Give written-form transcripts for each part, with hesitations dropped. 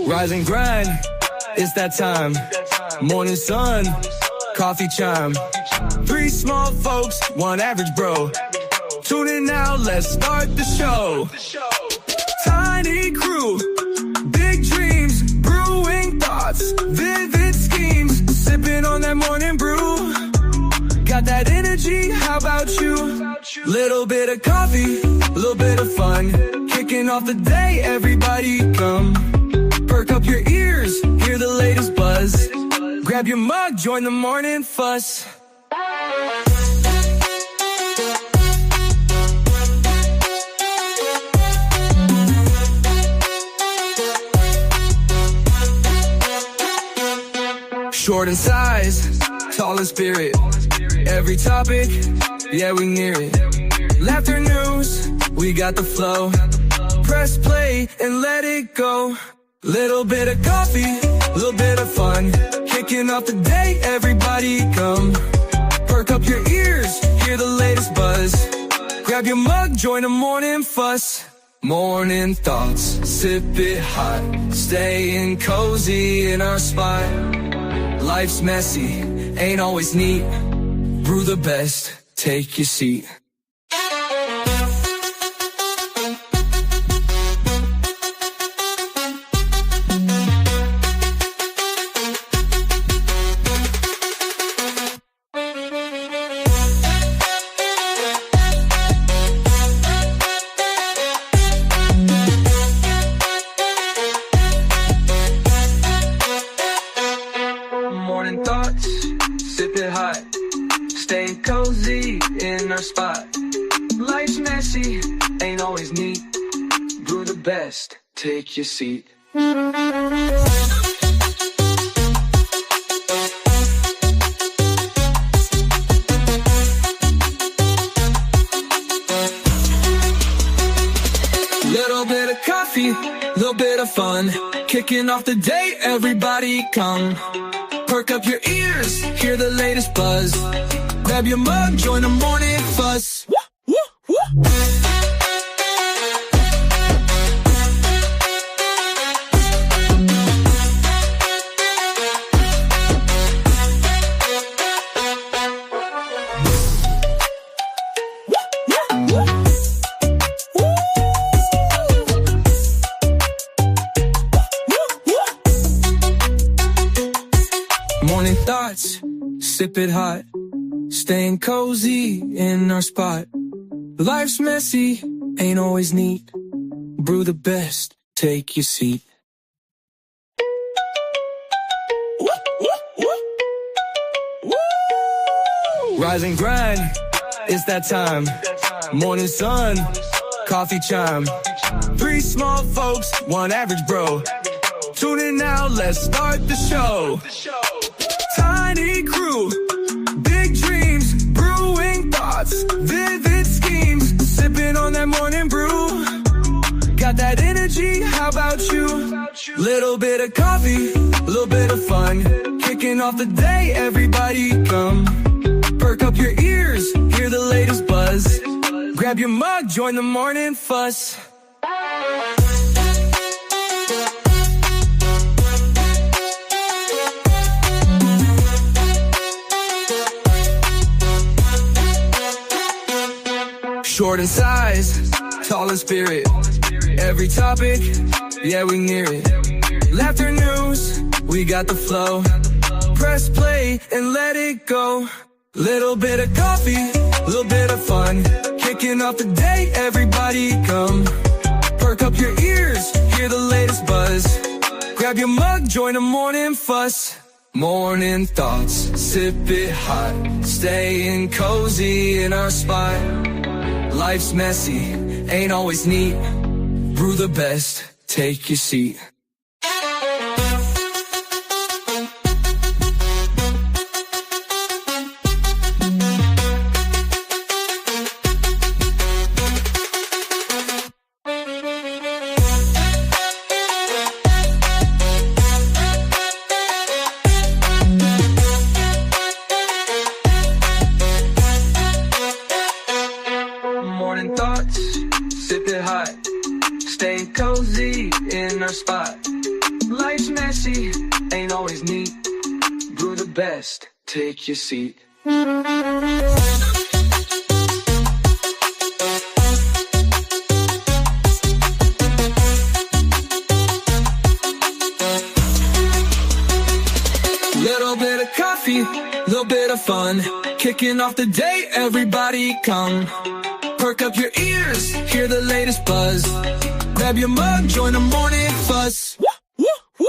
Rise and grind, it's that time. Morning sun, coffee chime. Three small folks, one average bro. Tune in now, let's start the show. Tiny crew, big dreams, brewing thoughts, vivid schemes, sipping on that morning brew. Got that energy, how about you? Little bit of coffee, little bit of fun, kicking off the day, everybody come. Perk up your ears, hear the latest buzz. Grab your mug, join the morning fuss. Short in size, tall in spirit. Every topic, yeah, we near it. Laughter news, we got the flow. Press play and let it go. Little bit of coffee, little bit of fun, kicking off the day, everybody come. Perk up your ears, hear the latest buzz. Grab your mug, join the morning fuss. Morning thoughts, sip it hot, staying cozy in our spot. Life's messy, ain't always neat. Brew the best, take your seat. Morning thoughts, sip it hot, stay cozy in our spot. Life's messy, ain't always neat. Brew the best, take your seat. Little bit of coffee, little bit of fun, kicking off the day, everybody come. Perk up your ears, hear the latest buzz. Grab your mug, join the morning fuss. Morning thoughts, sip it hot, staying cozy in our spot. Life's messy, ain't always neat. Brew the best, take your seat. Rise and grind, it's that time. Morning sun, coffee chime. Three small folks, one average bro. Tune in now, let's start the show. Tiny crew, big dreams, brewing thoughts, vivid schemes, sipping on that morning brew. Got that energy, how about you? Little bit of coffee, little bit of fun, kicking off the day, everybody come. Perk up your ears, hear the latest buzz. Grab your mug, join the morning fuss. Short in size, tall in spirit. Every topic, yeah, we near it. Laughter news, we got the flow. Press play and let it go. Little bit of coffee, little bit of fun, kicking off the day, everybody come. Perk up your ears, hear the latest buzz. Grab your mug, join the morning fuss. Morning thoughts, sip it hot, staying cozy in our spot. Life's messy, ain't always neat. Brew the best, take your seat. Morning thoughts, sip it hot, stay cozy in our spot. messy, ain't always neat. Do the best, take your seat. Little bit of coffee, little bit of fun. Kicking off the day, everybody come. Perk up your ears, hear the latest buzz. Grab your mug, join the morning fuss. Woo, woo, woo.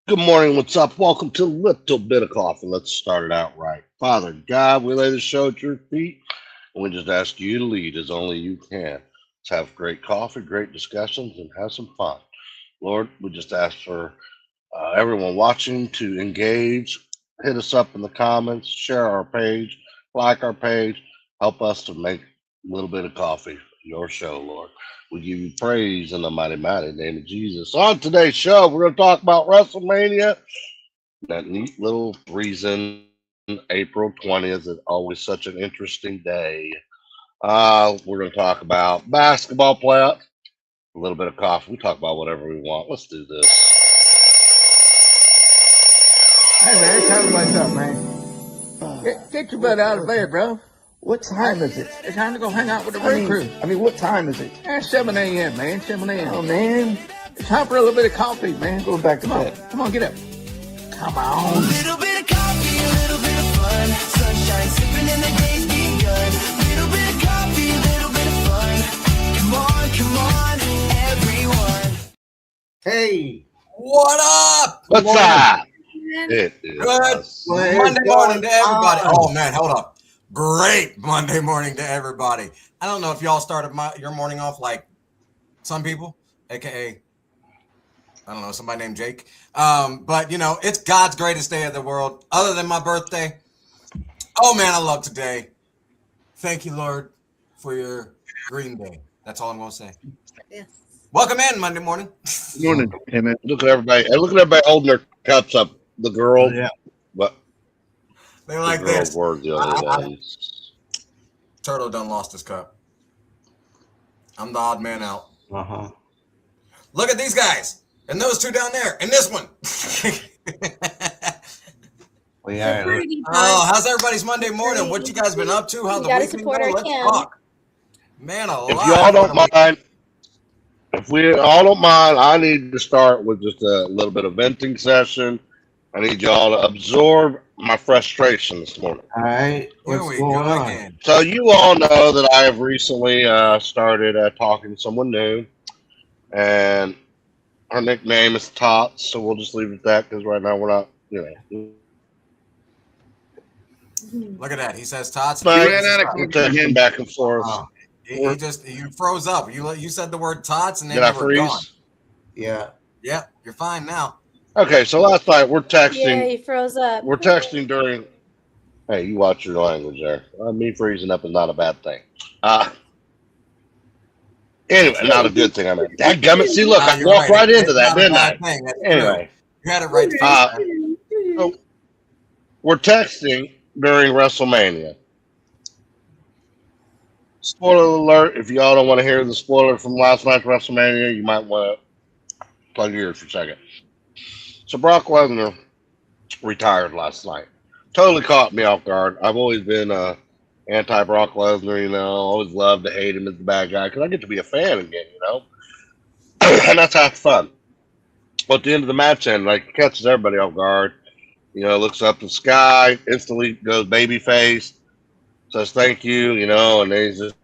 Good morning. What's up? Welcome to Little Bit of Coffee. Let's start it out right. Father God, we lay the show at your feet, and we just ask you to lead as only you can. Let's have great coffee, great discussions, and have some fun. Lord, we just ask for everyone watching to engage, hit us up in the comments, share our page, like our page, help us to make a little bit of coffee, your show, Lord. We give you praise in the mighty, mighty name of Jesus. On today's show, we're going to talk about WrestleMania. That neat little reason, April 20th is always such an interesting day. We're going to talk about basketball playoffs, a little bit of coffee. We talk about whatever we want. Let's do this. Hey man, it's time to wake up, man. Get your butt out of bed, bro. What time is it? It's time to go hang out with the road crew. I mean, what time is it? It's 7 a.m., man. 7 a.m. Oh, man. It's time for a little bit of coffee, man. Go back to Come on. bed. Come on, get up. Come A on. little bit of coffee, a little bit of fun. Sunshine sipping and the day's begun. Little bit of coffee, a little bit of fun. Come on, everyone. Hey. What up? What's up? It is Good Monday morning to everybody. Oh man, hold up. Great Monday morning to everybody. I don't know if y'all started your morning off like some people, aka I don't know, somebody named Jake. But you know, it's God's greatest day of the world, other than my birthday. Oh man, I love today. Thank you, Lord, for your green day. That's all I'm gonna say. Yes. Welcome in Monday morning. Good morning. Amen. Look at everybody. Look at everybody holding their cups up. The girl. Yeah. But They like the girl this. word the other day. Turtle done lost his cup. I'm the odd man out. Uh-huh. Look at these guys. And those two down there. And this one. Well, yeah. Oh, how's everybody's Monday morning? What you guys been up to? How the gotta week been support going? our Let's Kim. talk. Man, alive. If y'all don't mind, if we all don't mind, I need to start with just a little bit of venting session. I need y'all to absorb my frustration this morning. All right. Here What's we going go on? again. So you all know that I have recently started talking to someone new, and her nickname is Tots. So we'll just leave it at that because right now we're not, Look at that. He says Tots. We're We're texting back and forth. You froze up. You said the word Tots and then Did I you were gone. freeze? Yeah. Yep, you're fine now. Okay, so last night we're texting. Yeah, he froze up. We're texting during. Hey, you watch your language there. Me freezing up is not a bad thing. Anyway, not a good thing. I mean, dadgummit. See, look, I You're walked right into It's that, not a didn't I? bad thing. That's true. Anyway, You had it right the first time. so we're texting during WrestleMania. Spoiler alert: if y'all don't want to hear the spoiler from last night's WrestleMania, you might want to plug your ears for a second. So Brock Lesnar retired last night. Totally caught me off guard. I've always been anti Brock Lesnar, always loved to hate him as the bad guy because I get to be a fan again, and that's half fun. But at the end of the match, it catches everybody off guard. Looks up the sky, instantly goes babyface, says thank you, and then he's just,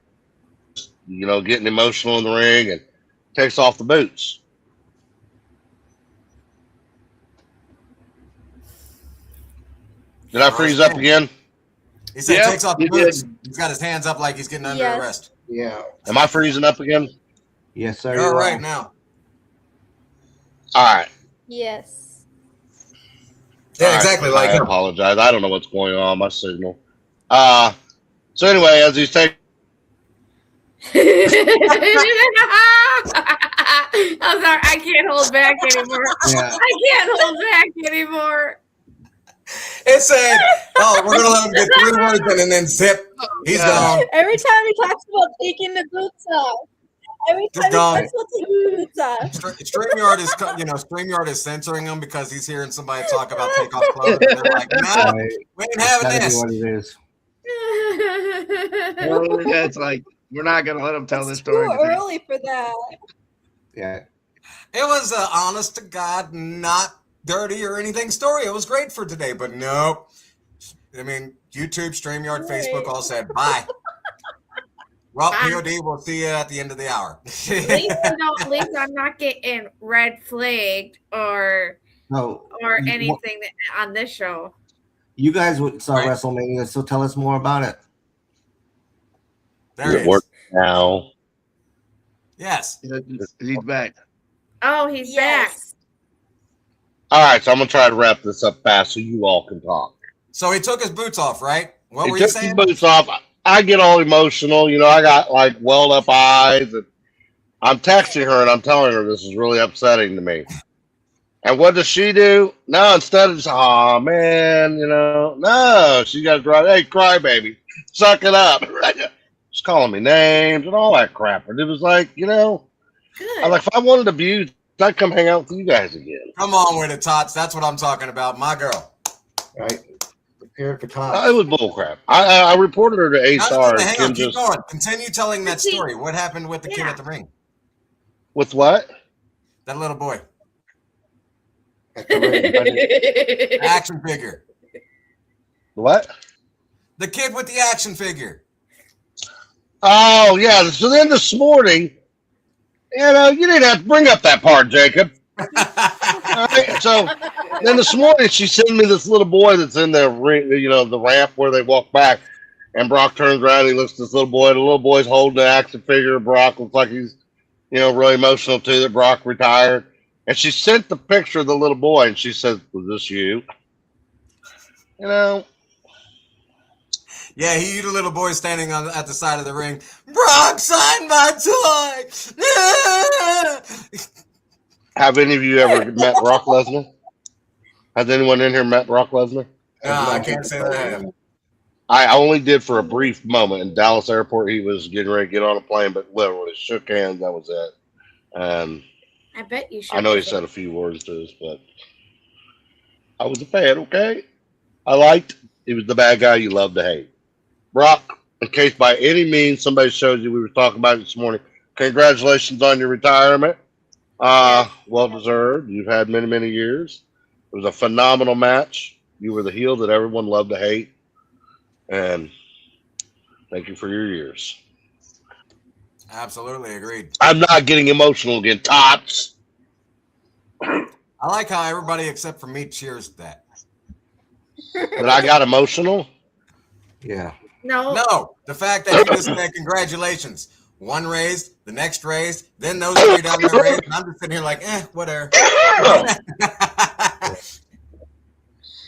getting emotional in the ring and takes off the boots. Did I freeze up again? He said Yep, takes off the you boots. did. He's got his hands up like he's getting under Yes. arrest. Yeah. Am I freezing up again? Yes, sir. You're you all are. right now. All right. Yes. Yeah, All right. exactly. I Like him. apologize. I don't know what's going on. My signal. So anyway, as he's taking. I'm sorry, I can't hold back anymore. Yeah. I can't hold back anymore. It said, "Oh, we're gonna let him get 3 words in, and then zip, he's gone. Every time he talks about taking the boots off. Every Just time he gone." talks about taking the boots off. StreamYard is censoring him because he's hearing somebody talk about take off clothes, and they're like, "No, Right. we ain't That's having gotta be this." what it is. Well, that's like we're not gonna let him tell this It's story. too early for that. Yeah. It was an honest to God, not dirty or anything story. It was great for today, but nope. I mean, YouTube, StreamYard, Facebook all said bye. Well, Bye. POD, we'll see you at the end of the hour. At least I'm not getting red flagged or So anything on this show. you guys saw Right. WrestleMania, so tell us more about it. There he It is. works now. Yes. He's back. Oh, he's back. Yes. All right, so I'm gonna try to wrap this up fast so you all can talk. So he took his boots off, right? What He were you took his saying? boots off. I get all emotional. You know, I got like welled up eyes, and I'm texting her and I'm telling her this is really upsetting to me. And what does she do? No, instead of just, oh man, you know, no, she got to right. Hey, crybaby, suck it up. She's calling me names and all that crap. And it was like, you know, Good. I'm like, if I wanted abuse, I'd come hang out with you guys again. Come on with it, Tots. That's what I'm talking about. My girl. Right. Prepare for It time. was bullcrap. I reported her to No, HR. And hang on, Kim keep just going. Continue telling that See- story. What happened with the kid Yeah. at the ring? with what? That little boy. At the ring. Action figure. What? The kid with the action figure. Oh yeah. So then this morning, you know, you didn't have to bring up that part, Jacob. All right, so then this morning she sent me this little boy that's in the ring, you know, the ramp where they walk back, and Brock turns around, he looks at this little boy. The little boy's holding an action figure. Brock looks like he's, you know, really emotional too that Brock retired. And she sent the picture of the little boy, and she says, "Was this you?" You know, Yeah, he the little boy standing at the side of the ring. Brock signed my toy. have any of you ever met Brock Lesnar? Has anyone in here met Brock Lesnar? No, I can't say that I have. I only did for a brief moment in Dallas Airport. He was getting ready to get on a plane, but literally shook hands. That was it. And I bet you should. I know he said a few words to us, but I was a fan. Okay, I liked. He was the bad guy you love to hate. Brock, in case by any means somebody shows you, we were talking about it this morning. Congratulations on your retirement. Well deserved. You've had many, many years. It was a phenomenal match. You were the heel that everyone loved to hate. And thank you for your years. Absolutely agreed. I'm not getting emotional again, Tots. I like how everybody except for me cheers that. But I got emotional. Yeah. No. No, the fact that you just said congratulations. One raised, the next raised, then those three down there raised, and I'm just sitting here like, whatever.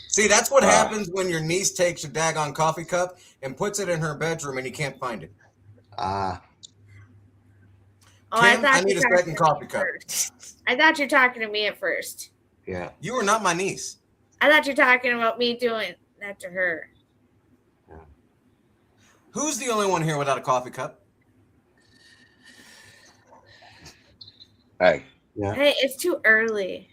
See, that's what happens when your niece takes your daggone coffee cup and puts it in her bedroom and you can't find it. Oh, Kim, I you need a talking second to coffee me cup. first. I thought you were talking to me at first. Yeah. You are not my niece. I thought you were talking about me doing that to her. Who's the only one here without a coffee cup? Hey, Yeah. Hey, it's too early.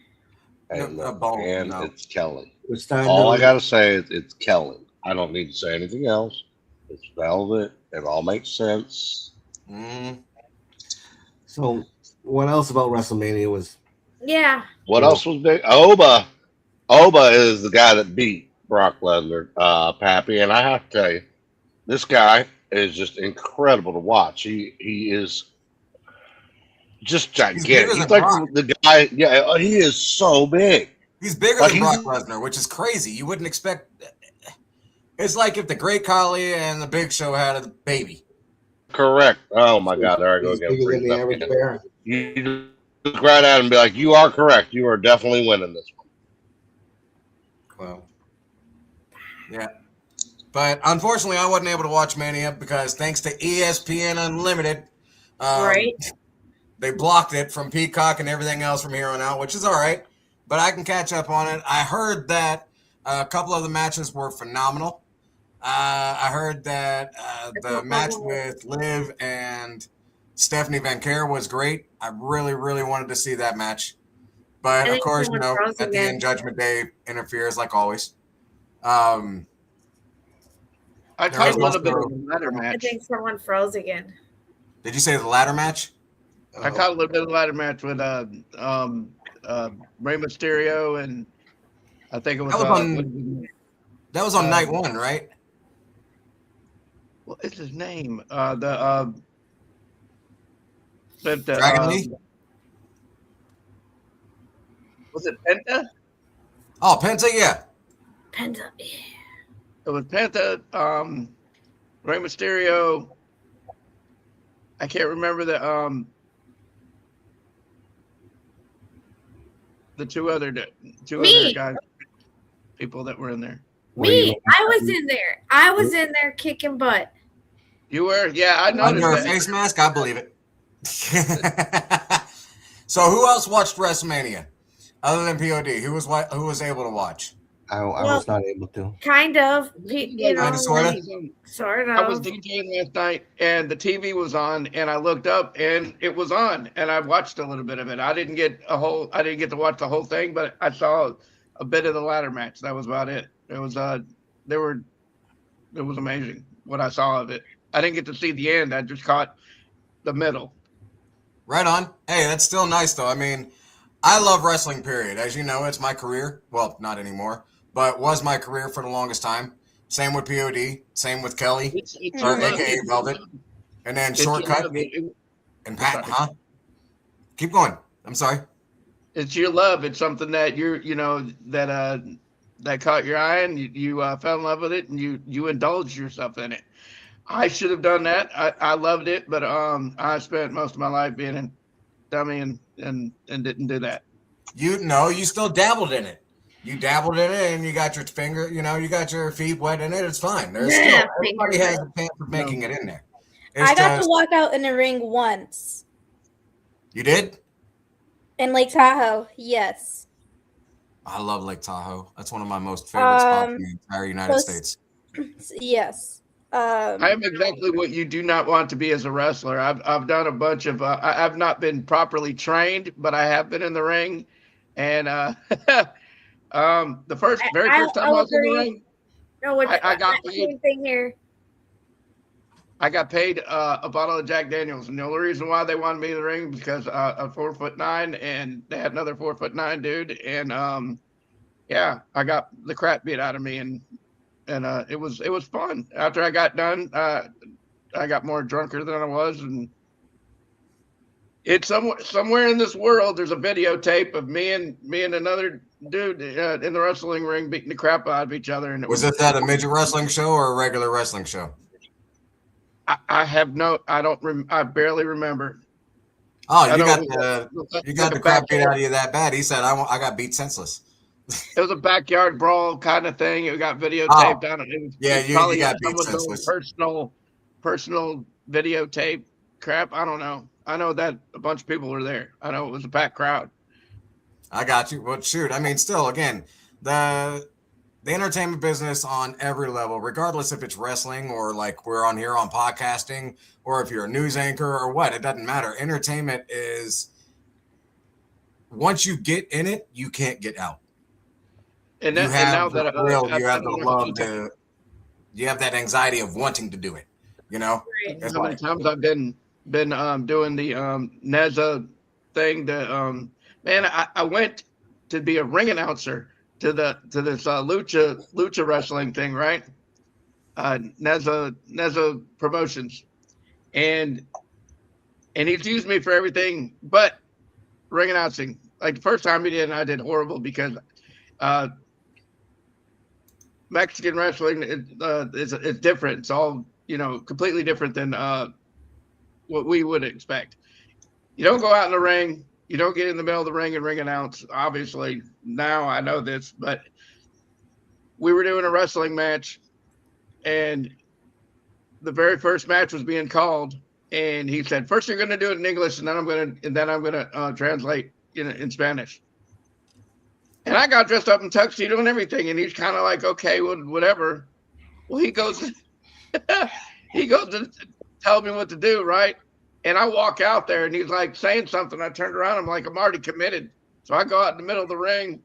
hey, No, look, bone, and no. it's Kelly. It's time All I to gotta say is it's Kelly. I don't need to say anything else. It's velvet. It all makes sense. Mm. So what else about WrestleMania was Yeah. What Cool. else was big? Oba. Oba is the guy that beat Brock Lesnar, Pappy, and I have to tell you, this guy is just incredible to watch. He is just bigger gigantic. than He's like Brock. the guy. Yeah, he is so big. He's bigger Like than he's- Brock Lesnar, which is crazy. You wouldn't expect. It's like if the Great Khali and the Big Show had a baby. correct. Oh my God! There I go He's again. bigger than Freaking the up average again. bear. You look right at him and be like, "You are correct. You are definitely winning this one." Well, yeah. But unfortunately, I wasn't able to watch Mania because thanks to ESPN Unlimited, um, Right? they blocked it from Peacock and everything else from here on out, which is all right. But I can catch up on it. I heard that a couple of the matches were phenomenal. I heard that the match with Liv and Stephanie Van Care was great. I really, really wanted to see that match. But I of think course, someone froze at the again. end, Judgment Day interferes like always. Um, I There caught was a little bit of also- the ladder I match. think someone froze again. did you say the ladder match? I caught a little bit of the ladder match with Rey Mysterio and I think it was That was on Uh, night one, right? what is his name? The Dragon Lee? was it Penta? Oh, Penta, yeah. Penta. It was Penta, Rey Mysterio. I can't remember the two other Me. guys, people that were in there. Me. I was in there. I was in there kicking butt. You were, yeah, I noticed Under a that. face mask, I believe it. So who else watched WrestleMania other than POD? Who was able to watch? I was not able to. Kind of. You know, Kinda, sorta? sort of. I was DJing last night, and the TV was on, and I looked up, and it was on, and I watched a little bit of it. I didn't get to watch the whole thing, but I saw a bit of the ladder match. That was about it. It was it was amazing what I saw of it. I didn't get to see the end. I just caught the middle. Right on. Hey, that's still nice, though. I mean, I love wrestling, period. As you know, it's my career. Well, not anymore, but was my career for the longest time. Same with POD. Same with Kelly, or AKA Velvet. And then Shortcut and Pat, huh? Keep going. I'm sorry. It's your love. It's something that that caught your eye, and you fell in love with it, and you indulged yourself in it. I should have done that. I loved it, but I spent most of my life being a dummy and didn't do that. You still dabbled in it. You dabbled in it, and you got your finger, you got your feet wet in it. It's fine. There's still everybody has a chance of making it in there. I got to walk out in the ring once You did? in Lake Tahoe. Yes. I love Lake Tahoe. That's one of my most favorite spots in the entire United States. Yes. I am exactly what you do not want to be as a wrestler. I've done a bunch of. I've not been properly trained, but I have been in the ring, and the very first time I was in the ring, No, I got paid. same thing here. I got paid a bottle of Jack Daniels, and the only reason why they wanted me in the ring because I'm 4'9", and they had another 4'9" dude, and yeah, I got the crap beat out of me, and it was fun. After I got done, I got more drunker than I was, and it's somewhere in this world. There's a videotape of me and another dude in the wrestling ring beating the crap out of each other. And Was this at a midget wrestling show or a regular wrestling show? I barely remember. Oh, you got the crap beat out of you that bad. He said, I got beat senseless. It was a backyard brawl kind of thing. It got videotaped on it. You got beat senseless. Personal videotape crap. I don't know. I know that a bunch of people were there. I know it was a packed crowd. I got you. Well, shoot. I mean, still, again, the entertainment business on every level, regardless if it's wrestling or like we're on here on podcasting, or if you're a news anchor or what, it doesn't matter. Entertainment is, once you get in it, you can't get out. And you have that anxiety of wanting to do it. How many times I've been doing the Neza thing. I went to be a ring announcer to this lucha wrestling thing, right? Neza Promotions, and he's used me for everything but ring announcing. Like the first time he did, I did horrible because Mexican wrestling is different. It's all completely different than what we would expect. You don't go out in the ring. You don't get in the middle of the ring and ring announce. Obviously, now I know this, but we were doing a wrestling match, and the very first match was being called, and he said, "First, you're going to do it in English, and then I'm going to translate in Spanish." And I got dressed up in tuxedo and everything, and he's kind of like, "Okay, well, whatever." Well, he goes to tell me what to do, right? And I walk out there, and he's like saying something. I turned around, I'm like, I'm already committed. So I go out in the middle of the ring,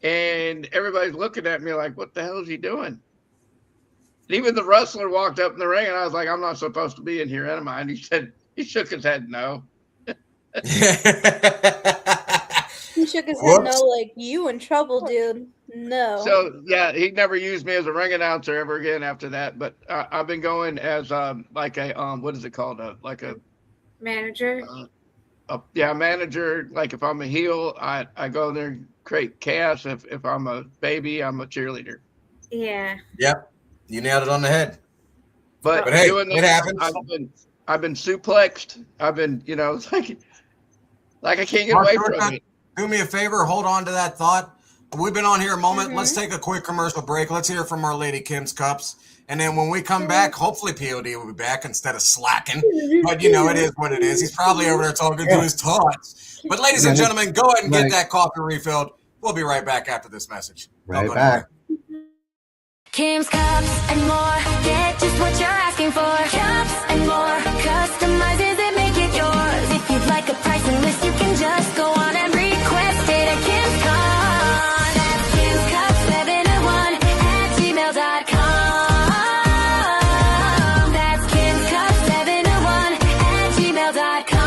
and everybody's looking at me like, what the hell is he doing? And even the wrestler walked up in the ring, and I was like, I'm not supposed to be in here, am I? And he shook his head no. He shook his head no, like, you in trouble, dude. No. So yeah, he never used me as a ring announcer ever again after that. But I've been going as like a what is it called? Like a Manager. Manager. Like if I'm a heel, I go there and create chaos. If I'm a baby, I'm a cheerleader. Yeah. Yep, you nailed it on the head. But hey, doing it happens. I've been suplexed. I've been, it's like I can't get away from it. Do me a favor, hold on to that thought. We've been on here a moment. Let's take a quick commercial break. Let's hear from our lady Kim's Cups. And then when we come back, hopefully POD will be back instead of slacking. But, it is what it is. He's probably over there talking to his tots. But, ladies and gentlemen, go ahead and get that coffee refilled. We'll be right back after this message. Right back. Kim's Cups and more. Get just what you're asking for. Cups and more. Customizes it, make it yours. If you'd like a pricing list, you can just go on and request it at Kim's Cups. That's Kim's Cups 701 at gmail.com. That's Kim's Cups 701 at gmail.com.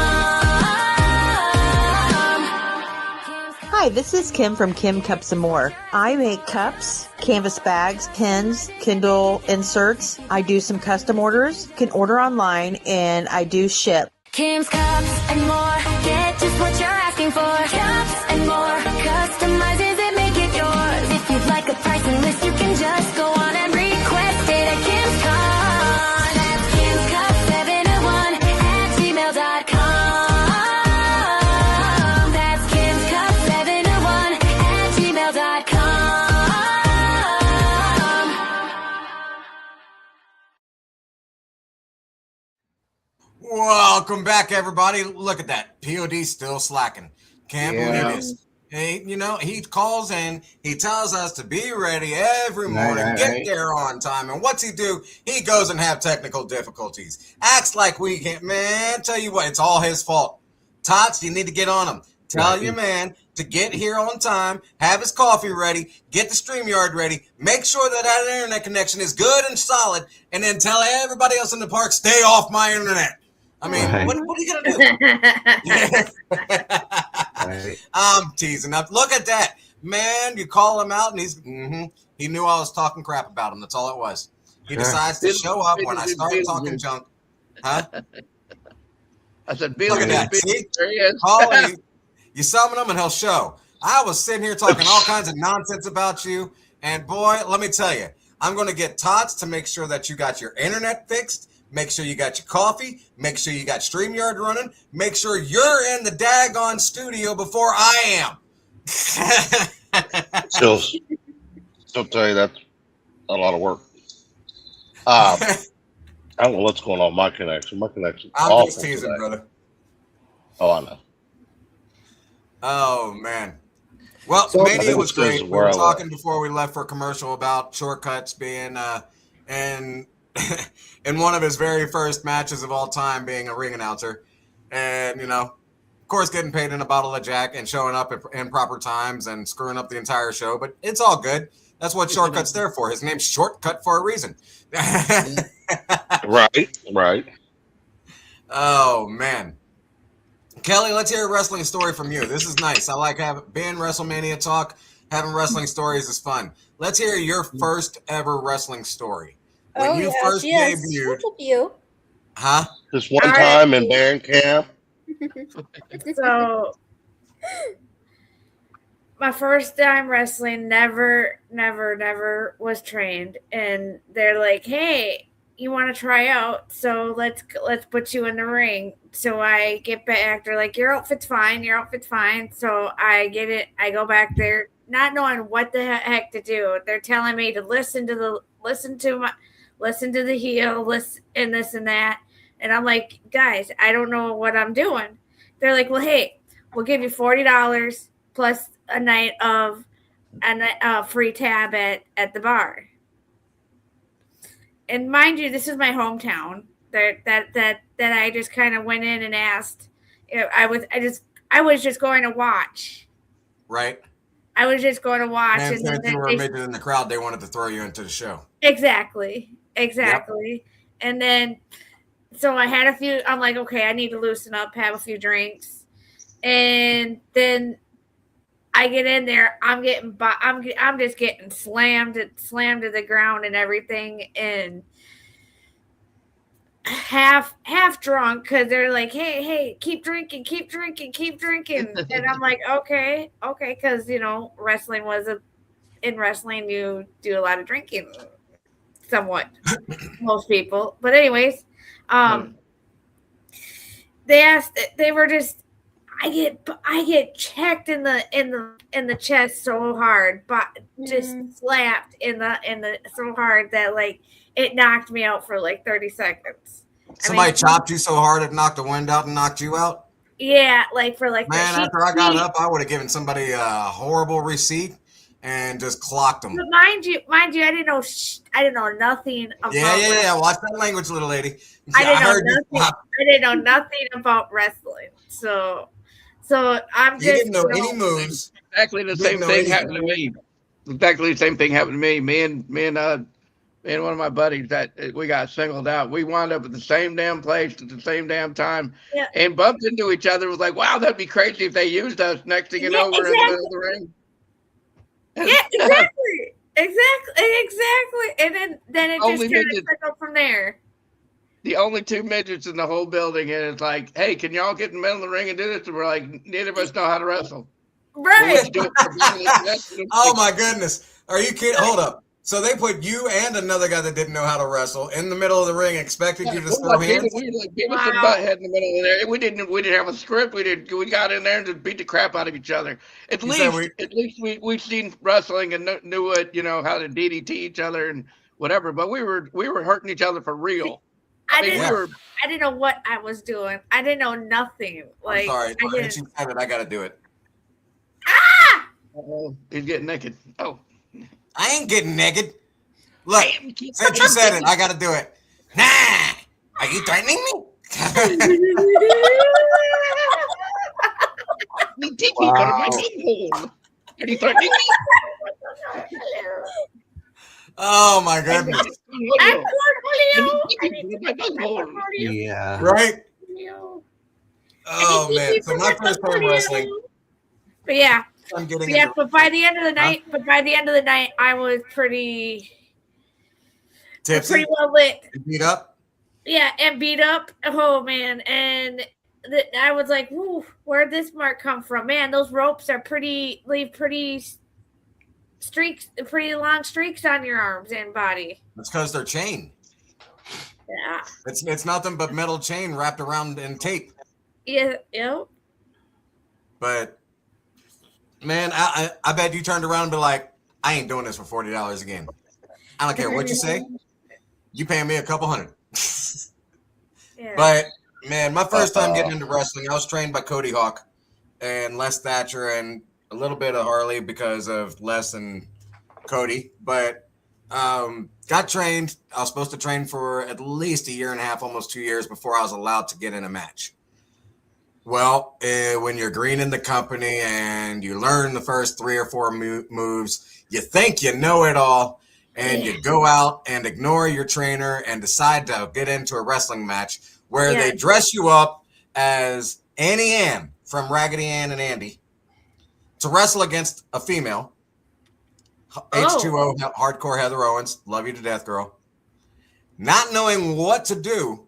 Hi, this is Kim from Kim Cups and More. I make cups, canvas bags, pins, Kindle inserts. I do some custom orders. You can order online, and I do ship. Kim's Cups and more. Get just what you're asking for. Cups and more. Customizes it, make it yours. If you'd like a pricing list, you can just go on and request it at Kim's Cups. That's Kim's Cups 701 at gmail.com. That's Kim's Cups 701 at gmail.com. Welcome back, everybody. Look at that. POD still slacking. Can't believe this. Hey, he calls in. He tells us to be ready every morning, get there on time. And what's he do? He goes and have technical difficulties. Acts like we can't. Man, tell you what, it's all his fault. Tots, you need to get on him. Tell your man to get here on time, have his coffee ready, get the StreamYard ready, make sure that internet connection is good and solid, and then tell everybody else in the park, stay off my internet. I mean, what are you going to do? I'm teasing. Now, look at that. Man, you call him out, and he knew I was talking crap about him. That's all it was. He decides to show up when I start talking junk. Huh? I said, look at that. See? There he is. Calling you summon him, and he'll show. I was sitting here talking all kinds of nonsense about you, and boy, let me tell you, I'm going to get Tots to make sure that you got your internet fixed. Make sure you got your coffee. Make sure you got StreamYard running. Make sure you're in the daggone studio before I am. Still tell you that's a lot of work. I don't know what's going on with my connection. My connection. I'm just teasing, today. Brother. Oh, I know. Oh, man. Well, Mania was great. We were talking before we left for commercial about Shortcuts being in one of his very first matches of all time being a ring announcer. And, of course, getting paid in a bottle of Jack and showing up in proper times and screwing up the entire show. But it's all good. That's what Shortcut's there for. His name's Shortcut for a reason. Right. Oh, man. Kelly, let's hear a wrestling story from you. This is nice. I like being WrestleMania talk. Having wrestling stories is fun. Let's hear your first ever wrestling story. When you first debuted. Huh? Just one time in band camp. So, my first time wrestling, never was trained. And they're like, hey, you want to try out, so let's put you in the ring. So I get back, they're like, your outfit's fine. So I get it. I go back there, not knowing what the heck to do. They're telling me to listen to the heel, listen and this and that. And I'm like, guys, I don't know what I'm doing. They're like, well, hey, we'll give you $40 plus a night of a free tab at the bar. And mind you, this is my hometown. That I just kind of went in and asked. I was just going to watch. Right. I was just going to watch. And then since you were a midget in the crowd, they wanted to throw you into the show. Exactly. Yep. And then, so I had a few. I'm like, okay, I need to loosen up, have a few drinks, and then I get in there. I'm just getting slammed to the ground and everything, and half drunk because they're like, hey, keep drinking, and I'm like, okay, because in wrestling you do a lot of drinking, somewhat, most people. But anyways, they were just. I get checked in the chest so hard, but just slapped in the so hard that like it knocked me out for like 30 seconds. Somebody chopped you so hard it knocked the wind out and knocked you out? Yeah, like for like man, after I got up, I would have given somebody a horrible receipt and just clocked them. But mind you, I didn't know nothing about Yeah. Watch that language, little lady. I didn't know nothing about wrestling. So I'm just. You didn't know any moves. Exactly the same thing happened to me. Exactly the same thing happened to me. Me and one of my buddies that we got singled out. We wound up at the same damn place at the same damn time, and bumped into each other. It was like, wow, that'd be crazy if they used us. Next thing you know, we're in the middle of the ring. Yeah, exactly. And then it just kind of trickled from there. The only two midgets in the whole building, and it's like, hey, can y'all get in the middle of the ring and do this? And we're like, neither of us know how to wrestle. Right. Oh my goodness. Are you kidding? Hold up. So they put you and another guy that didn't know how to wrestle in the middle of the ring, expected you to throw hands? We were like Beavis and Butthead in the middle of there. We didn't have a script. We got in there and just beat the crap out of each other. At least we've seen wrestling and knew what, how to DDT each other and whatever. But we were hurting each other for real. I didn't know what I was doing. I didn't know nothing. Like, I'm sorry. Since you said it, I got to do it. Ah! He's getting naked. Oh. I ain't getting naked. Look, since you said it, I got to do it. Nah. Are you threatening me? Wow. Are you threatening me? Oh my goodness. Yeah. Right? Oh man. So my first time wrestling. But yeah. But by the end of the night, I was pretty tipsy, pretty well lit. Beat up. Yeah, and beat up. Oh man, and I was like, "Ooh, where'd this mark come from?" Man, those ropes are leave pretty long streaks on your arms and body. That's because they're chain. Yeah. It's nothing but metal chain wrapped around in tape. Yeah. Yep. But. Man, I bet you turned around and be like, I ain't doing this for $40 again. I don't care what you say. You paying me a couple $100. Yeah. But, man, my first time getting into wrestling, I was trained by Cody Hawk and Les Thatcher and a little bit of Harley because of Les and Cody. But got trained. I was supposed to train for at least a year and a half, almost 2 years before I was allowed to get in a match. Well, when you're green in the company and you learn the first 3 or 4 moves, you think you know it all, and you go out and ignore your trainer and decide to get into a wrestling match where they dress you up as Annie Ann from Raggedy Ann and Andy to wrestle against a female. H2O, hardcore Heather Owens, love you to death, girl. Not knowing what to do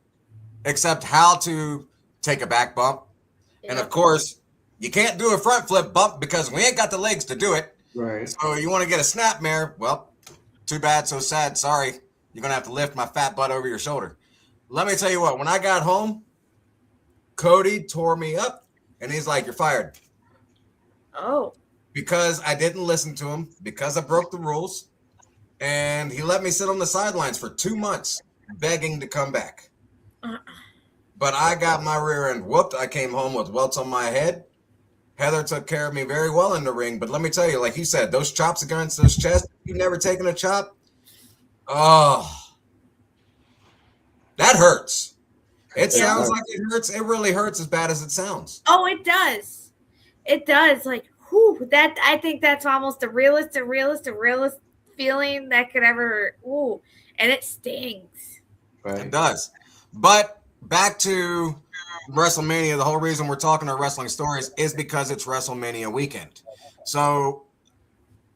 except how to take a back bump. And of course, you can't do a front flip bump because we ain't got the legs to do it. Right. So you want to get a snapmare? Well, too bad, so sad. Sorry, You're going to have to lift my fat butt over your shoulder. Let me tell you what, when I got home, Cody tore me up and he's like, you're fired. Oh. Because I didn't listen to him, because I broke the rules. And he let me sit on the sidelines for 2 months begging to come back. But I got my rear end whooped. I came home with welts on my head. Heather took care of me very well in the ring. But let me tell you, like you said, those chops against those chests, you've never taken a chop. Oh, that hurts. It sounds like it hurts. It really hurts as bad as it sounds. Oh, it does. It does. Like, whew, that I think that's almost the realest feeling that could ever. Ooh, and it stings. Right. It does. But back to WrestleMania. The whole reason we're talking about wrestling stories is because it's WrestleMania weekend. So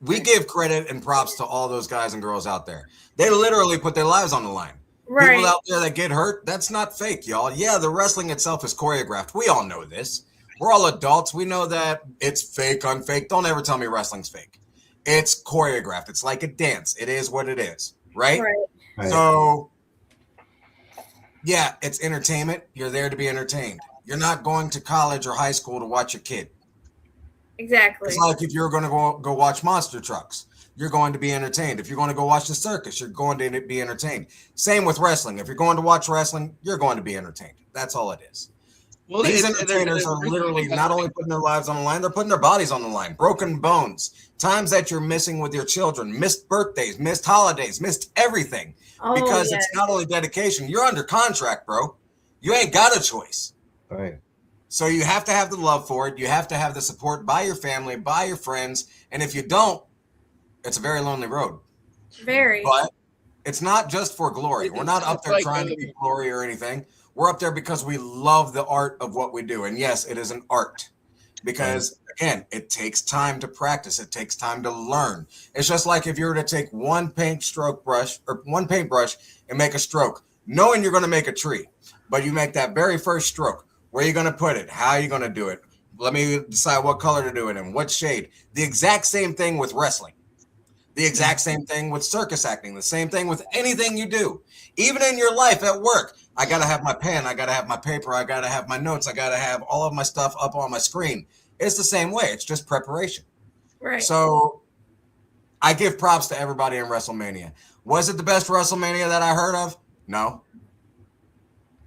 we give credit and props to all those guys and girls out there. They literally put their lives on the line. Right. People out there that get hurt, that's not fake, y'all. Yeah, the wrestling itself is choreographed. We all know this. We're all adults. We know that it's fake, unfake. Don't ever tell me wrestling's fake. It's choreographed. It's like a dance. It is what it is, right? Right. So, yeah, it's entertainment. You're there to be entertained. You're not going to college or high school to watch your kid. Exactly. It's like if you're going to go watch monster trucks, you're going to be entertained. If you're going to go watch the circus, you're going to be entertained. Same with wrestling. If you're going to watch wrestling, you're going to be entertained. That's all it is. Well, these entertainers are literally not only putting their lives on the line, they're putting their bodies on the line. Broken bones, times that you're missing with your children, missed birthdays, missed holidays, missed everything. Because it's not only dedication, you're under contract, bro. You ain't got a choice. All right. So you have to have the love for it. You have to have the support by your family, by your friends. And if you don't, it's a very lonely road. Very. But it's not just for glory. We're not up there trying to be glory or anything. We're up there because we love the art of what we do. And yes, it is an art. Because, again, it takes time to practice. It takes time to learn. It's just like if you were to take one paintbrush and make a stroke, knowing you're going to make a tree. But you make that very first stroke. Where are you going to put it? How are you going to do it? Let me decide what color to do it in, what shade. The exact same thing with wrestling. The exact same thing with circus acting. The same thing with anything you do. Even in your life at work. I got to have my pen. I got to have my paper. I got to have my notes. I got to have all of my stuff up on my screen. It's the same way. It's just preparation. Right. So I give props to everybody in WrestleMania. Was it the best WrestleMania that I heard of? No.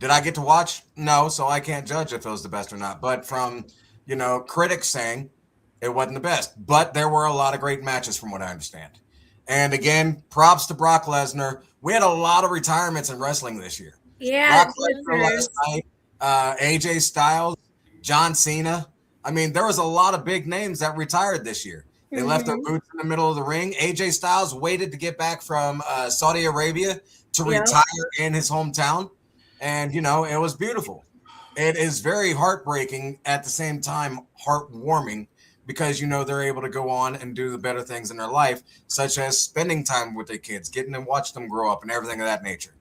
Did I get to watch? No, so I can't judge if it was the best or not. But from, critics saying it wasn't the best. But there were a lot of great matches from what I understand. And again, props to Brock Lesnar. We had a lot of retirements in wrestling this year. Yeah. Brock Lesnar last night, AJ Styles, John Cena. I mean, there was a lot of big names that retired this year. They left their boots in the middle of the ring. AJ Styles waited to get back from Saudi Arabia to retire in his hometown. And, it was beautiful. It is very heartbreaking at the same time, heartwarming, because, they're able to go on and do the better things in their life, such as spending time with their kids, getting to watch them grow up and everything of that nature.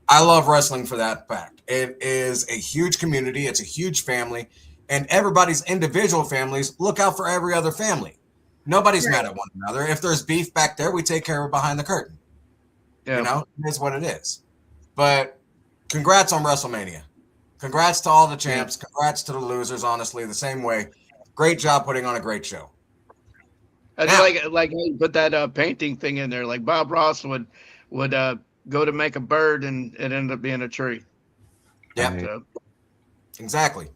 I love wrestling for that fact. It is a huge community. It's a huge family. And everybody's individual families look out for every other family. Nobody's mad at one another. If there's beef back there, we take care of it behind the curtain. Yeah. It is what it is. But congrats on WrestleMania. Congrats to all the champs. Congrats to the losers, honestly, the same way. Great job putting on a great show. Like you put that painting thing in there. Like Bob Ross would go to make a bird and it ended up being a tree. Yeah, exactly.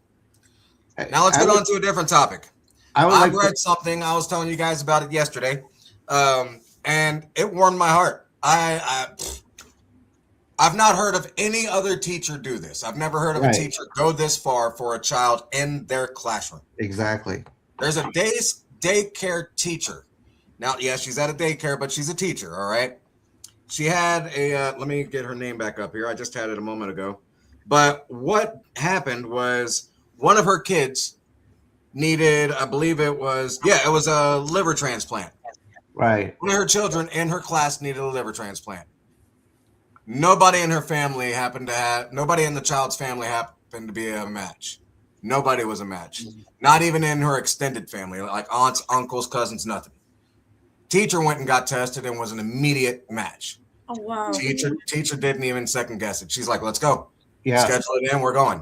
Now let's get on to a different topic. I read something. I was telling you guys about it yesterday, and it warmed my heart. I've not heard of any other teacher do this. I've never heard of a teacher go this far for a child in their classroom. Exactly. There's a daycare teacher. Now, yeah, she's at a daycare, but she's a teacher, all right? She had let me get her name back up here. I just had it a moment ago. But what happened was one of her kids needed, I believe it was a liver transplant. Right. One of her children in her class needed a liver transplant. Nobody in the child's family happened to be a match. Nobody was a match. Not even in her extended family, like aunts, uncles, cousins, nothing. Teacher went and got tested and was an immediate match. Oh wow. Teacher didn't even second guess it. She's like, let's go. Yeah. Schedule it in, we're going.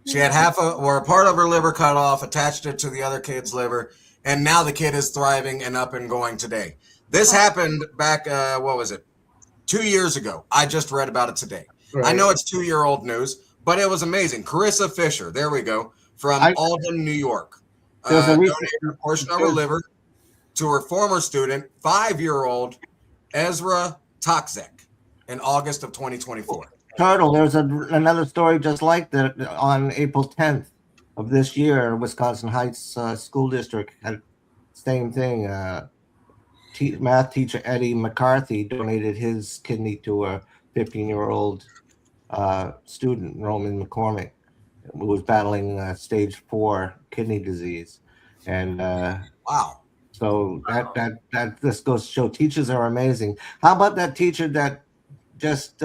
She had a part of her liver cut off, attached it to the other kid's liver, and now the kid is thriving and up and going today. This happened back, 2 years ago. I just read about it today. Right. I know it's 2-year-old news, but it was amazing. Carissa Fisher, there we go, from Alden, New York. Donated a portion of her liver to her former student, 5-year-old Ezra Toczek, in August of 2024. Turtle, there's another story just like that on April 10th of this year. Wisconsin Heights School District had same thing. Math teacher Eddie McCarthy donated his kidney to a 15-year-old student, Roman McCormick, who was battling stage 4 kidney disease. And wow. So that just goes to show teachers are amazing. How about that teacher that just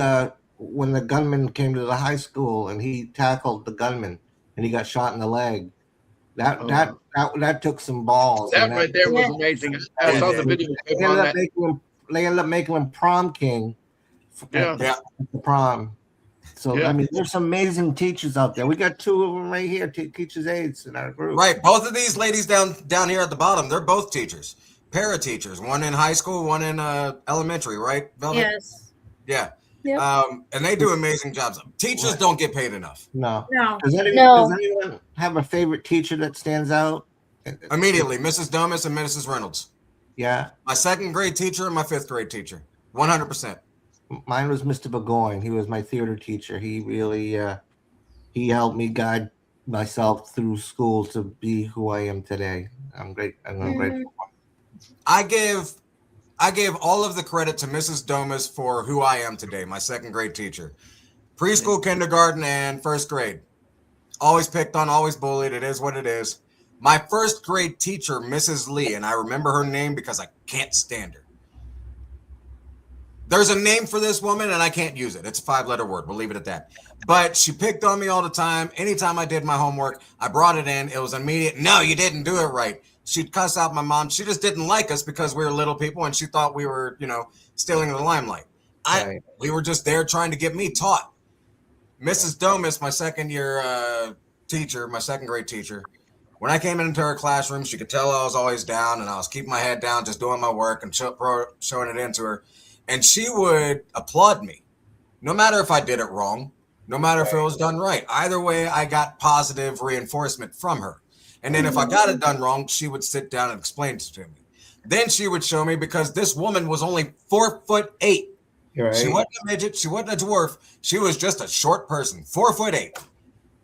when the gunman came to the high school and he tackled the gunman and he got shot in the leg? That took some balls. That right there was amazing. I saw the video. They ended up making him prom king. Yeah. The prom. So I mean, there's some amazing teachers out there. We got 2 of them right here, teachers aides in our group. Right, both of these ladies down here at the bottom, they're both teachers, para teachers. One in high school, one in elementary. Right, Velvet? Yes. Yeah. Yep. And they do amazing jobs. Teachers don't get paid enough. No. Does anyone have a favorite teacher that stands out? Immediately, Mrs. Domus and Mrs. Reynolds. Yeah. My 2nd grade teacher and my 5th grade teacher. 100%. Mine was Mr. Burgoyne. He was my theater teacher. He really he helped me guide myself through school to be who I am today. I'm grateful. I gave all of the credit to Mrs. Domus for who I am today, my 2nd grade teacher. Preschool, kindergarten, and 1st grade. Always picked on, always bullied. It is what it is. My 1st grade teacher, Mrs. Lee, and I remember her name because I can't stand her. There's a name for this woman, and I can't use it. It's a 5-letter word. We'll leave it at that. But she picked on me all the time. Anytime I did my homework, I brought it in. It was immediate. No, you didn't do it right. She'd cuss out my mom. She just didn't like us because we were little people, and she thought we were, stealing the limelight. We were just there trying to get me taught. Mrs. Domus, my 2nd year teacher, my 2nd grade teacher, when I came into her classroom, she could tell I was always down, and I was keeping my head down, just doing my work and showing it into her. And she would applaud me, no matter if I did it wrong, no matter if it was done right. Either way, I got positive reinforcement from her. And then if I got it done wrong, she would sit down and explain it to me. Then she would show me, because this woman was only 4'8". Right. She wasn't a midget. She wasn't a dwarf. She was just a short person, 4'8".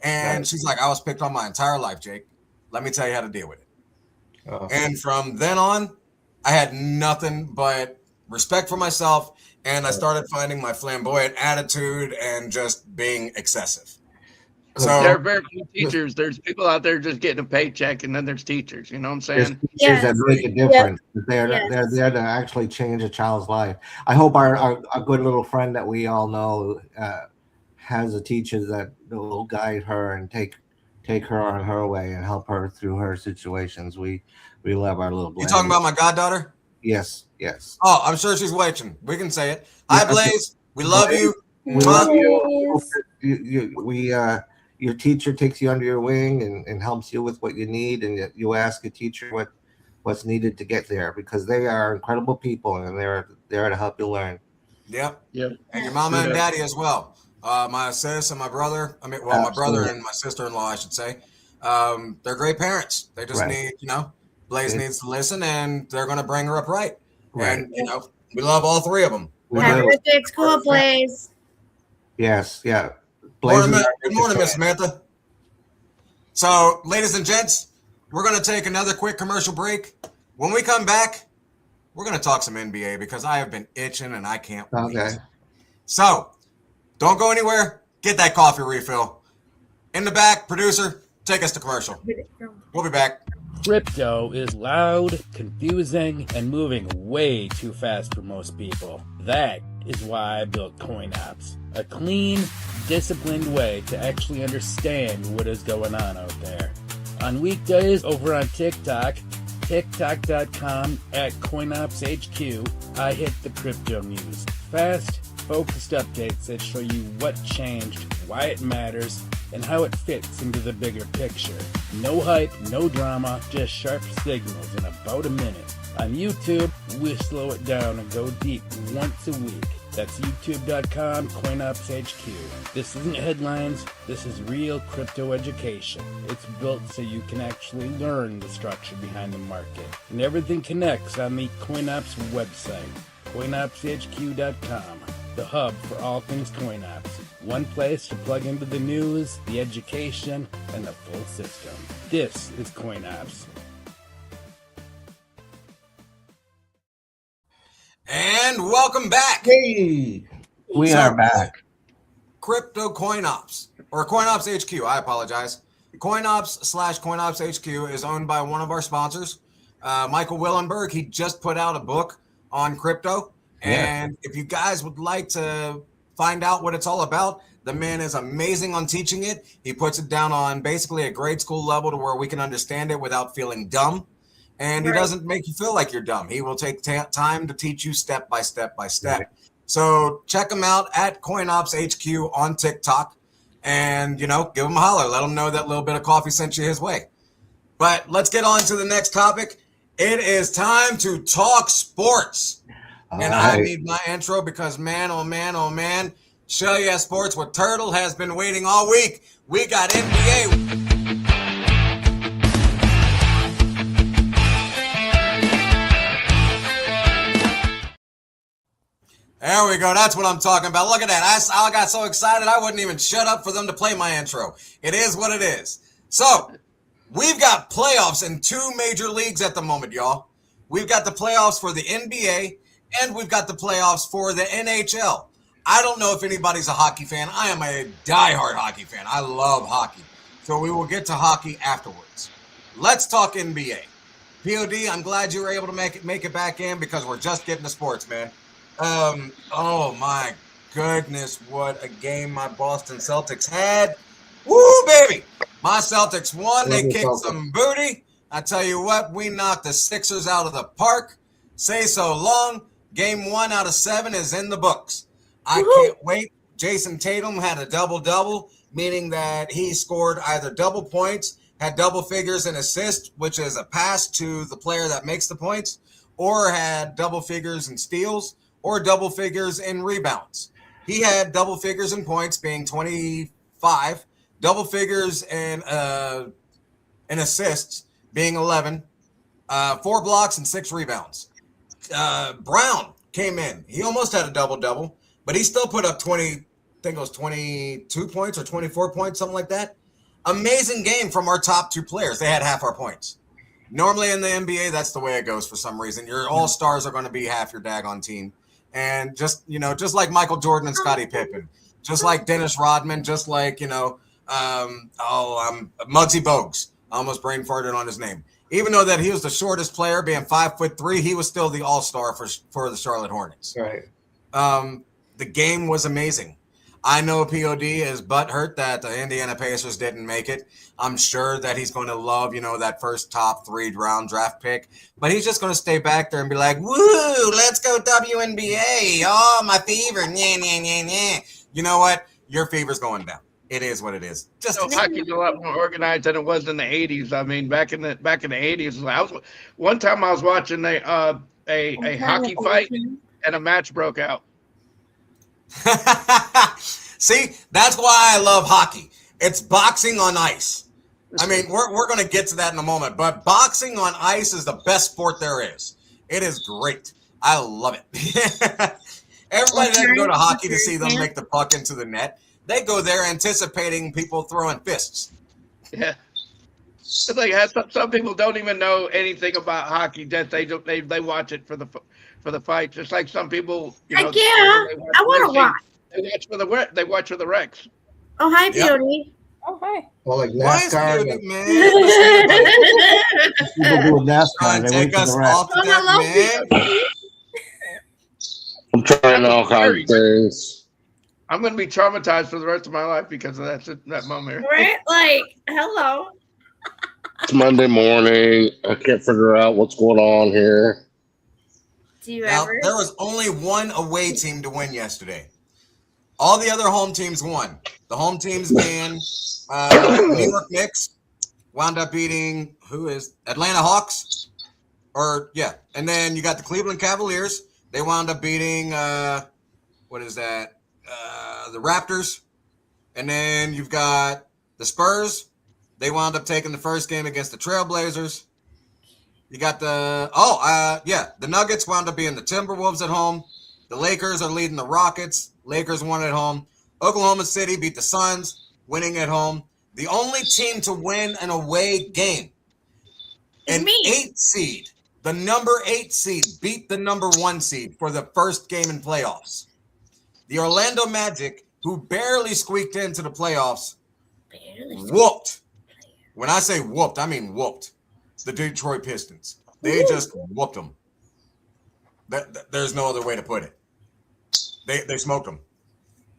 And she's like, I was picked on my entire life, Jake. Let me tell you how to deal with it. And from then on, I had nothing but respect for myself, and I started finding my flamboyant attitude and just being excessive. So there are very few teachers. There's people out there just getting a paycheck, and then there's teachers. You know what I'm saying? There's teachers that make a difference. They're there to actually change a child's life. I hope our good little friend that we all know has a teacher that will guide her and take her on her way and help her through her situations. We love our little Blaze. You talking about my goddaughter? Yes. Oh, I'm sure she's watching. We can say it. Hi, Blaze. We love you. We love you. Your teacher takes you under your wing and helps you with what you need, and you ask a teacher what's needed to get there, because they are incredible people and they're there to help you learn. Yep. And your mama and daddy as well. My sis and my brother. My brother and my sister-in-law, I should say. They're great parents. They just need, Blaze needs to listen, and they're going to bring her up right. And, we love all 3 of them. Have a good day at school, Blaze. Yes, yeah. Good morning, Miss Samantha. So, ladies and gents, we're going to take another quick commercial break. When we come back, we're going to talk some NBA, because I have been itching and I can't wait. So, don't go anywhere. Get that coffee refill. In the back, producer, take us to commercial. We'll be back. Crypto is loud, confusing, and moving way too fast for most people. That is why I built CoinOps, a clean, disciplined way to actually understand what is going on out there. On weekdays over on TikTok, TikTok.com at CoinOpsHQ, I hit the crypto news. Fast, focused updates that show you what changed, why it matters, and how it fits into the bigger picture. No hype, no drama, just sharp signals in about a minute. On YouTube, we slow it down and go deep once a week. That's youtube.com, CoinOpsHQ. This isn't headlines, this is real crypto education. It's built so you can actually learn the structure behind the market. And everything connects on the CoinOps website, CoinOpsHQ.com, the hub for all things CoinOps. One place to plug into the news, the education, and the full system. This is CoinOps. And welcome back. Hey, we are back. Crypto CoinOps, or CoinOps HQ, I apologize. CoinOps/CoinOps HQ is owned by one of our sponsors, Michael Willenberg. He just put out a book on crypto. And if you guys would like to find out what it's all about, the man is amazing on teaching it. He puts it down on basically a grade school level to where we can understand it without feeling dumb. And he doesn't make you feel like you're dumb. He will take time to teach you step by step by step. Right. So check him out at CoinOps HQ on TikTok and, give him a holler. Let him know that little bit of coffee sent you his way. But let's get on to the next topic. It is time to talk sports. And I need my intro because, man, oh, man, Show Ya Sports with Turtle has been waiting all week. We got NBA. There we go. That's what I'm talking about. Look at that. I got so excited I wouldn't even shut up for them to play my intro. It is what it is. So, we've got playoffs in two major leagues at the moment, y'all. We've got the playoffs for the NBA, and we've got the playoffs for the NHL. I don't know if anybody's a hockey fan. I am a diehard hockey fan. I love hockey. So we will get to hockey afterwards. Let's talk NBA. POD, I'm glad you were able to make it back in because we're just getting to sports, man. Oh my goodness, what a game my Boston Celtics had. Woo, baby. My Celtics won. They kicked some booty. I tell you what, we knocked the Sixers out of the park. Say so long. Game 1 out of 7 is in the books. I can't wait. Jason Tatum had a double-double, meaning that he scored either double points, had double figures in assists, which is a pass to the player that makes the points, or had double figures in steals, or double figures in rebounds. He had double figures in points, being 25, double figures in assists, being 11, 4 blocks and 6 rebounds. Brown came in. He almost had a double-double, but he still put up 22 points or 24 points, something like that. Amazing game from our top 2 players. They had half our points. Normally in the NBA, that's the way it goes for some reason. Your all-stars are going to be half your daggone team. And just like Michael Jordan and Scottie Pippen, just like Dennis Rodman, just like, Muggsy Bogues. I almost brain farted on his name. Even though that he was the shortest player, being 5'3", he was still the all-star for the Charlotte Hornets. Right. The game was amazing. I know POD is butthurt that the Indiana Pacers didn't make it. I'm sure that he's going to love, that first top 3 round draft pick. But he's just going to stay back there and be like, woo, let's go WNBA. Oh, my fever. Nah, nah, nah, nah. You know what? Your fever's going down. It is what it is. Hockey's a lot more organized than it was in the 80s. I mean, back in the 80s, one time I was watching a hockey fight and a match broke out. See, that's why I love hockey. It's boxing on ice. I mean, we're going to get to that in a moment, but boxing on ice is the best sport there is. It is great. I love it. Everybody doesn't go to hockey to see them make the puck into the net. They go there anticipating people throwing fists. Yeah. It's like some people don't even know anything about hockey. That they watch it for the fight. Just like some people, I want to watch. They watch for the Rex. Oh, hi, Beauty. Oh, hi. Well, like NASCAR. Beauty, man? People do with NASCAR. They wait Take for us the rest. off to that, man. I'm trying all kinds of things. I'm going to be traumatized for the rest of my life because of that moment. Right? Like, hello. It's Monday morning. I can't figure out what's going on here. Do you Now, ever? there was only one away team to win yesterday. All the other home teams won. The home teams being New York Knicks wound up beating Atlanta Hawks, and then you got the Cleveland Cavaliers. They wound up beating the Raptors, and then you've got the Spurs. They wound up taking the first game against the Trailblazers. You got the Nuggets wound up being the Timberwolves at home. The Lakers are leading the Rockets. Lakers won at home. Oklahoma City beat the Suns, winning at home. The only team to win an away game, an 8 seed, the number 8 seed beat the number 1 seed for the first game in playoffs. The Orlando Magic, who barely squeaked into the playoffs, whooped. When I say whooped, I mean whooped. The Detroit Pistons. They just whooped them. There's no other way to put it. They smoked them.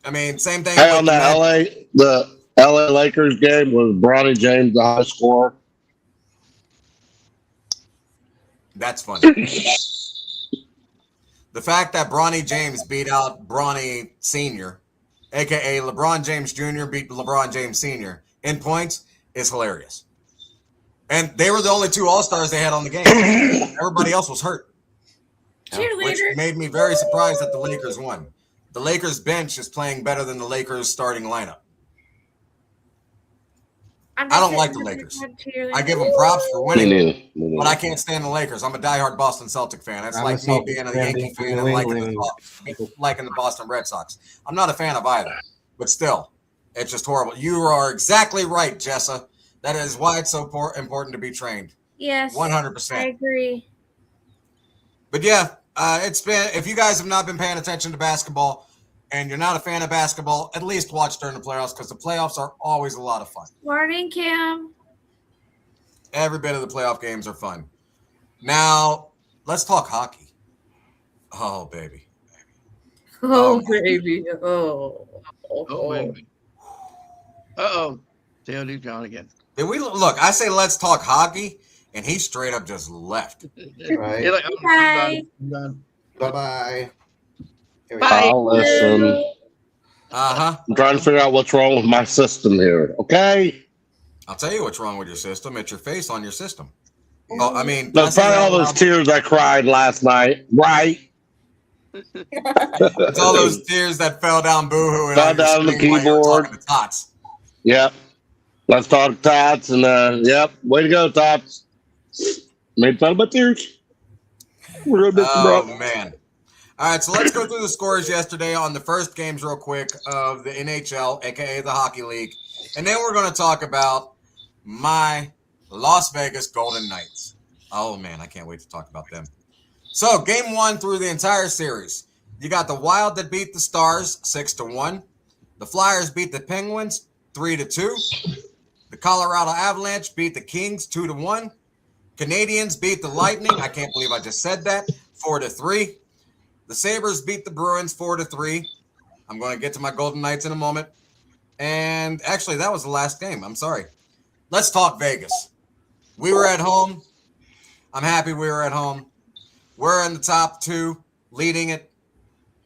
I mean, same thing. Hey, on the LA Lakers game, was Bronny James the high scorer? That's funny. The fact that Bronny James beat out Bronny Sr., a.k.a. LeBron James Jr. beat LeBron James Sr. in points is hilarious. And they were the only 2 All-Stars they had on the game. Everybody else was hurt. Which made me very surprised that the Lakers won. The Lakers bench is playing better than the Lakers starting lineup. I don't like the Lakers. I give them props for winning, but I can't stand the Lakers. I'm a diehard Boston Celtic fan. It's like me being a Yankee fan and liking the Boston Red Sox. I'm not a fan of either, but still, it's just horrible. You are exactly right, Jessa. That is why it's so important to be trained. Yes. 100%. I agree. But yeah, it's been, if you guys have not been paying attention to basketball and you're not a fan of basketball, at least watch during the playoffs because the playoffs are always a lot of fun. Morning, Kim. Every bit of the playoff games are fun. Now, let's talk hockey. Oh, baby. Oh, baby. Oh, baby. Uh-oh. Tailde's gone again. Did we look? I say let's talk hockey, and he straight up just left. Right. Like, Bye. Bye-bye. I'll listen. Uh-huh. I'm trying to figure out what's wrong with my system here. Okay. I'll tell you what's wrong with your system. It's your face on your system. Oh, I mean, No, probably all those tears I cried last night. Right. It's all those tears that fell down boohoo and fell down the keyboard. To Tots. Yep. Let's talk Tots and yep. Way to go, Tots. Made fun of my tears. Oh man. All right, so let's go through the scores yesterday on the first games real quick of the NHL, aka the Hockey League. And then we're going to talk about my Las Vegas Golden Knights. Oh man, I can't wait to talk about them. So, game 1 through the entire series. You got the Wild that beat the Stars 6-1. The Flyers beat the Penguins 3-2. The Colorado Avalanche beat the Kings 2-1. Canadians beat the Lightning. I can't believe I just said that. 4-3. The Sabres beat the Bruins 4-3. I'm going to get to my Golden Knights in a moment. And actually, that was the last game. I'm sorry. Let's talk Vegas. We were at home. I'm happy we were at home. We're in the top 2, leading it.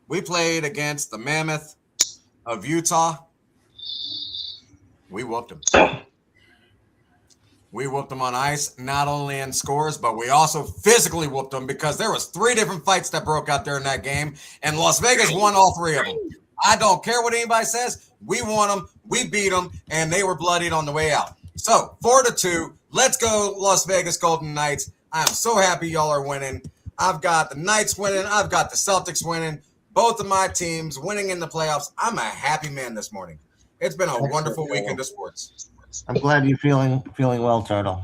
We played against the Mammoth of Utah. We whooped them. We whooped them on ice, not only in scores, but we also physically whooped them because there was 3 different fights that broke out during that game, and Las Vegas won all 3 of them. I don't care what anybody says. We won them, we beat them, and they were bloodied on the way out. So, 4-2. Let's go, Las Vegas Golden Knights. I am so happy y'all are winning. I've got the Knights winning. I've got the Celtics winning. Both of my teams winning in the playoffs. I'm a happy man this morning. It's been a wonderful weekend of sports. I'm glad you're feeling well, Turtle.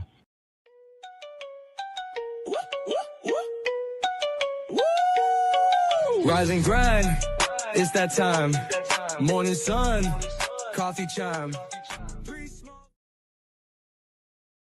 Rise and grind, it's that time. Morning sun, coffee chime.